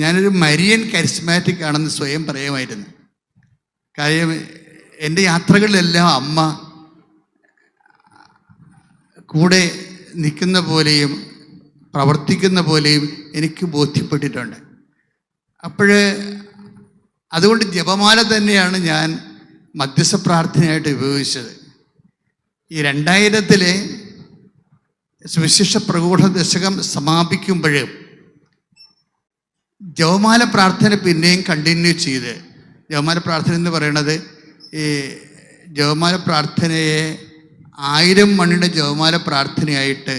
ഞാനൊരു Marian charismatic ആണെന്ന് സ്വയം പറയുമായിരുന്നു. കാര്യം എൻ്റെ യാത്രകളിലെല്ലാം അമ്മ കൂടെ നിൽക്കുന്ന പോലെയും പ്രവർത്തിക്കുന്ന പോലെയും എനിക്ക് ബോധ്യപ്പെട്ടിട്ടുണ്ട്. അതുകൊണ്ട് ജപമാല തന്നെയാണ് ഞാൻ മധ്യസ്ഥ പ്രാർത്ഥനയായിട്ട് ഉപയോഗിച്ചത്. ഈ 2000-ലെ സുവിശേഷ പ്രകൂഢ ദശകം സമാപിക്കുമ്പോൾ ജപമാല പ്രാർത്ഥന പിന്നെയും കണ്ടിന്യൂ ചെയ്ത്, ജപമാല പ്രാർത്ഥന എന്ന് പറയുന്നത് ഈ ജപമാല പ്രാർത്ഥനയെ 1000 മണിയുടെ ജപമാല പ്രാർത്ഥനയായിട്ട്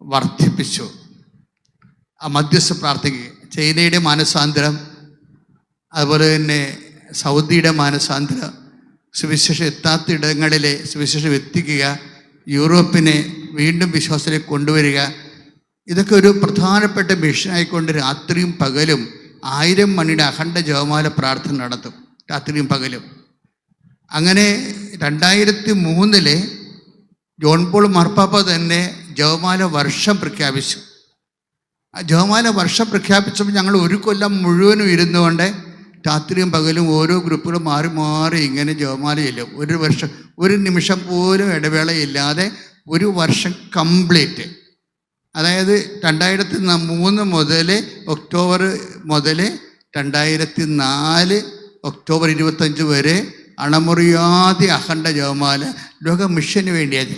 വർദ്ധിപ്പിച്ചു. ആ മധ്യസ്ഥ പ്രാർത്ഥനയ്ക്ക് ചൈനയുടെ മാനസാന്തരം, അതുപോലെ തന്നെ സൗദിയുടെ മാനസാന്തരം, സുവിശേഷം എത്താത്ത ഇടങ്ങളിലെ സുവിശേഷം എത്തിക്കുക, യൂറോപ്പിനെ വീണ്ടും വിശ്വാസത്തിലേക്ക് കൊണ്ടുവരിക, ഇതൊക്കെ ഒരു പ്രധാനപ്പെട്ട മിഷനായിക്കൊണ്ട് രാത്രിയും പകലും 1000 മണിയുടെ അഖണ്ഡ ജപമാല പ്രാർത്ഥന നടത്തും, രാത്രിയും പകലും. അങ്ങനെ 2003-ലെ ജോൺ പോൾ മാർപ്പാപ്പ തന്നെ ജപമാല വർഷം പ്രഖ്യാപിച്ചു. ആ ജപമാല വർഷം പ്രഖ്യാപിച്ചപ്പോൾ ഞങ്ങൾ ഒരു കൊല്ലം മുഴുവനും ഇരുന്നുകൊണ്ട് രാത്രിയും പകലും ഓരോ ഗ്രൂപ്പുകളും മാറി മാറി ഇങ്ങനെ ജപമാലയില്ല. ഒരു വർഷം, ഒരു നിമിഷം പോലും ഇടവേളയില്ലാതെ ഒരു വർഷം കംപ്ലീറ്റ്. അതായത് 2003 മുതൽ ഒക്ടോബർ മുതൽ 2004 ഒക്ടോബർ 25 വരെ അണമുറിയാതെ അഖണ്ഡ ജപമാല ലോക മിഷന് വേണ്ടിയത്.